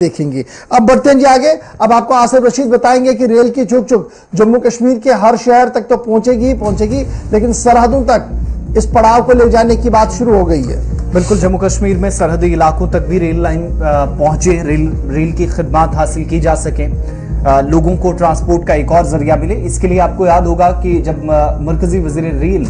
देखेंगे। अब बढ़ते हैं जी आगे। अब आपको आसिफ रशीद बताएंगे कि रेल की चुक जम्मू कश्मीर के हर शहर तक तो पहुंचेगी ही पहुंचेगी, लेकिन सरहदों तक इस पड़ाव को ले जाने की बात शुरू हो गई है। बिल्कुल, जम्मू कश्मीर में सरहदी इलाकों तक भी रेल लाइन पहुंचे, रेल की खिदमत हासिल की जा सके, लोगों को ट्रांसपोर्ट का एक और जरिया मिले। इसके लिए आपको याद होगा कि जब मरकजी वजीर रेल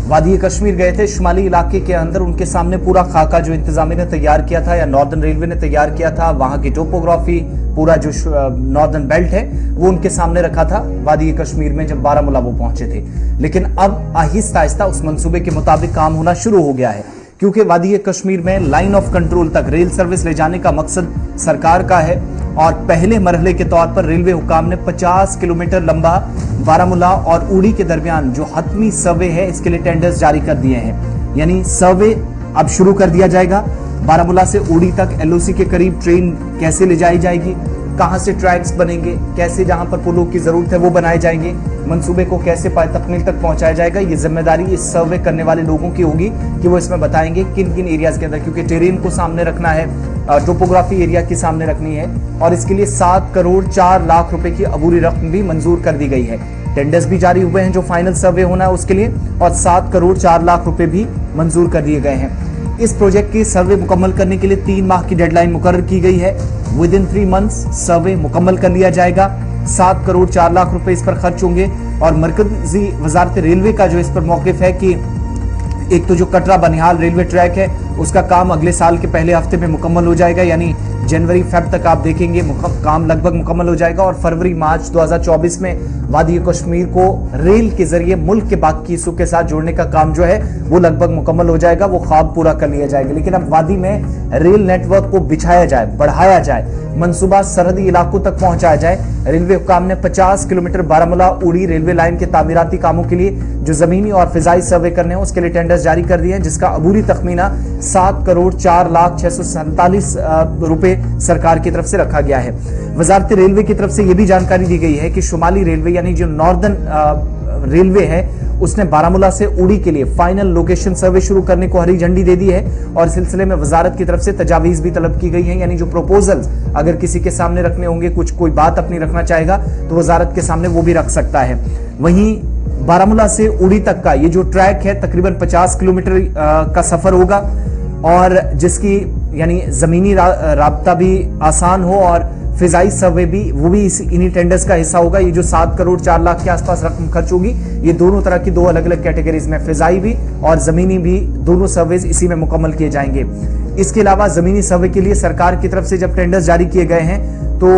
वादी कश्मीर गए थे, शुमाली इलाके के अंदर उनके सामने पूरा खाका जो इंतजामिया ने तैयार किया था या नॉर्दर्न रेलवे ने तैयार किया था, वहां की टोपोग्राफी, पूरा जो नॉर्दर्न बेल्ट है वो उनके सामने रखा था वादी कश्मीर में जब बारामूला वो पहुंचे थे। लेकिन अब आहिस्ता आहिस्ता उस मंसूबे के मुताबिक काम होना शुरू हो गया है, क्योंकि वादी कश्मीर में लाइन ऑफ कंट्रोल तक रेल सर्विस ले जाने का मकसद सरकार का है और पहले मरहले के तौर पर रेलवे हुकाम ने 50 किलोमीटर लंबा बारामूला और उड़ी के दरमियान जो हतमी सर्वे है इसके लिए टेंडर्स जारी कर दिए हैं। यानी सर्वे अब शुरू कर दिया जाएगा। बारामूला से उड़ी तक एलओसी के करीब ट्रेन कैसे ले जाई जाएगी, कहां से ट्रैक्स बनेंगे, कैसे जहां पर पुलों की जरूरत है वो बनाए जाएंगे, मंसूबे को कैसे तकमील तक पहुंचाया जाएगा, ये जिम्मेदारी इस सर्वे करने वाले लोगों की होगी कि वो इसमें बताएंगे किन किन एरियाज के अंदर, क्योंकि टेरेन को सामने रखना है, टोपोग्राफी एरिया की सामने रखनी है और इसके लिए 7 करोड़ 4 लाख रुपए की अबूरी रकम भी मंजूर कर दी गई है। टेंडर्स भी जारी हुए हैं जो फाइनल सर्वे होना है उसके लिए, और 7 करोड़ 4 लाख रुपए भी मंजूर कर दिए गए हैं। इस प्रोजेक्ट की सर्वे मुकम्मल करने के लिए 3 माह की डेडलाइन मुकर्रर की गई है। विद इन 3 मंथ्स सर्वे मुकम्मल कर लिया जाएगा। 7 करोड़ 4 लाख रुपए इस पर खर्च होंगे और मरकजी वजारत रेलवे का जो इस पर मौकिफ है कि एक तो जो कटरा बनिहाल रेलवे ट्रैक है उसका काम अगले साल के पहले हफ्ते में मुकम्मल हो जाएगा, यानी जनवरी फेब तक आप देखेंगे काम लगभग मुकम्मल हो जाएगा और फरवरी मार्च 2024 में वादी कश्मीर को रेल के जरिए मुल्क के बाकी हिस्सों के साथ जोड़ने का काम जो है वो लगभग मुकम्मल हो जाएगा, वो ख्वाब पूरा कर लिया जाएगा। लेकिन अब वादी में रेल नेटवर्क को बिछाया जाए, बढ़ाया जाए, मंसूबा सरहदी इलाकों तक पहुंचाया जाए। रेलवे हुकाम ने 50 किलोमीटर बारामूला उड़ी रेलवे लाइन के तामीराती कामों के लिए जो जमीनी और फिजाई सर्वे करने हैं उसके लिए टेंडर्स जारी कर दिए हैं, जिसका अबूरी तखमीना 7 करोड़ 4 लाख 647 रुपए सरकार की तरफ से रखा गया है। वजारत रेलवे की तरफ से यह भी जानकारी दी गई है कि शुमाली रेलवे यानी जो नॉर्दर्न रेलवे है उसने बारामूला से उड़ी के लिए फाइनल लोकेशन सर्वे शुरू करने को हरी झंडी दे दी है और इस सिलसिले में वजारत की तरफ से तजावीज भी तलब की गई है, यानी जो प्रपोजल्स अगर किसी के सामने रखने होंगे, कोई बात अपनी रखना चाहेगा तो वजारत के सामने वो भी रख सकता है। वहीं बारामूला से उड़ी तक का ये जो ट्रैक है तकरीबन 50 किलोमीटर का सफर होगा और जिसकी यानी जमीनी राब्ता भी आसान हो और फिजाई सर्वे भी वो भी इन्हीं टेंडर्स का हिस्सा होगा। ये जो 7 करोड़ 4 लाख के आसपास रकम खर्च होगी ये दोनों तरह की 2 अलग अलग कैटेगरीज में, फिजाई भी और जमीनी भी, दोनों सर्वेज इसी में मुकम्मल किए जाएंगे। इसके अलावा जमीनी सर्वे के लिए सरकार की तरफ से जब टेंडर्स जारी किए गए हैं तो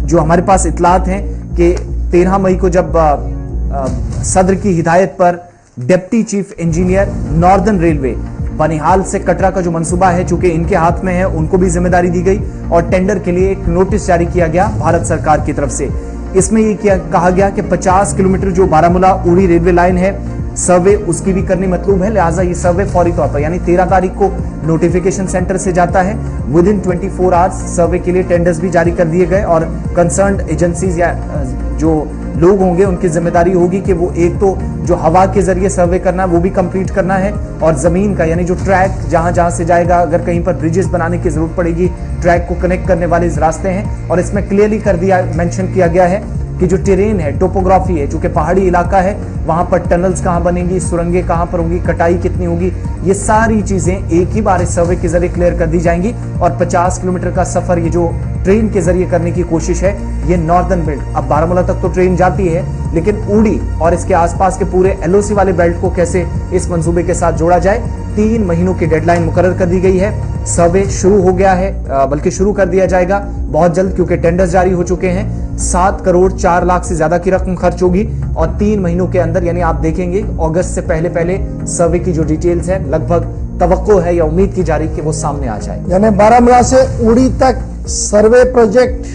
जो हमारे पास इतलात हैं कि 13 मई को जब सदर की हिदायत पर deputy chief engineer northern railway Banihal से कटरा का जो मंसूबा है चूंकि इनके हाथ में है उनको भी जिम्मेदारी दी गई और टेंडर के लिए एक नोटिस जारी किया गया भारत सरकार की तरफ से। इसमें ये कहा गया कि 50 किलोमीटर जो बारामूला उड़ी रेलवे लाइन है सर्वे उसकी भी करनी मतलूब है, लिहाजा ये सर्वे फौरी तौर पर यानी 13 तारीख को नोटिफिकेशन सेंटर से जाता है। विद इन 24 आवर्स सर्वे के लिए टेंडर्स भी जारी कर दिए गए और कंसर्न्ड एजेंसीज या जो लोग होंगे उनकी जिम्मेदारी होगी कि वो एक तो जो हवा के जरिए सर्वे करना है वो भी कंप्लीट करना है और जमीन का यानी जो ट्रैक जहां जहां से जाएगा, अगर कहीं पर ब्रिजेस बनाने की जरूरत पड़ेगी, ट्रैक को कनेक्ट करने वाले रास्ते हैं और इसमें क्लियरली कर दिया मेंशन किया गया है कि जो टेरेन है, टोपोग्राफी है, चूंकि पहाड़ी इलाका है वहां पर टनल्स कहां बनेंगी, सुरंगें कहां पर होंगी, कटाई कितनी होगी, ये सारी चीजें एक ही बार इस सर्वे के जरिए क्लियर कर दी जाएंगी और 50 किलोमीटर का सफर ये जो ट्रेन के जरिए करने की कोशिश है ये नॉर्दर्न बेल्ट, अब बारामूला तक तो ट्रेन जाती है लेकिन उड़ी और इसके आसपास के पूरे एलओसी वाले बेल्ट को कैसे इस मंसूबे के साथ जोड़ा जाए, 3 महीनों की डेडलाइन मुकर्रर कर दी गई है। सर्वे शुरू हो गया है, बल्कि शुरू कर दिया जाएगा बहुत जल्द क्योंकि टेंडर्स जारी हो चुके हैं। 7 करोड़ 4 लाख से ज्यादा की रकम खर्च होगी और 3 महीनों के अंदर यानी आप देखेंगे अगस्त से पहले सर्वे की जो डिटेल्स है लगभग तवक्को है या उम्मीद की जा रही कि वो सामने आ जाए। यानी बारामूला से उड़ी तक सर्वे प्रोजेक्ट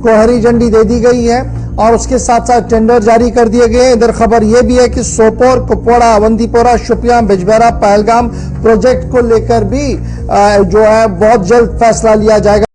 को हरी झंडी दे दी गई है और उसके साथ साथ टेंडर जारी कर दिए गए हैं। इधर खबर यह भी है कि सोपोर, कुपवाड़ा, अवंतीपोरा, शोपियां, बिजबेहरा, पहलगाम प्रोजेक्ट को लेकर भी जो है बहुत जल्द फैसला लिया जाएगा।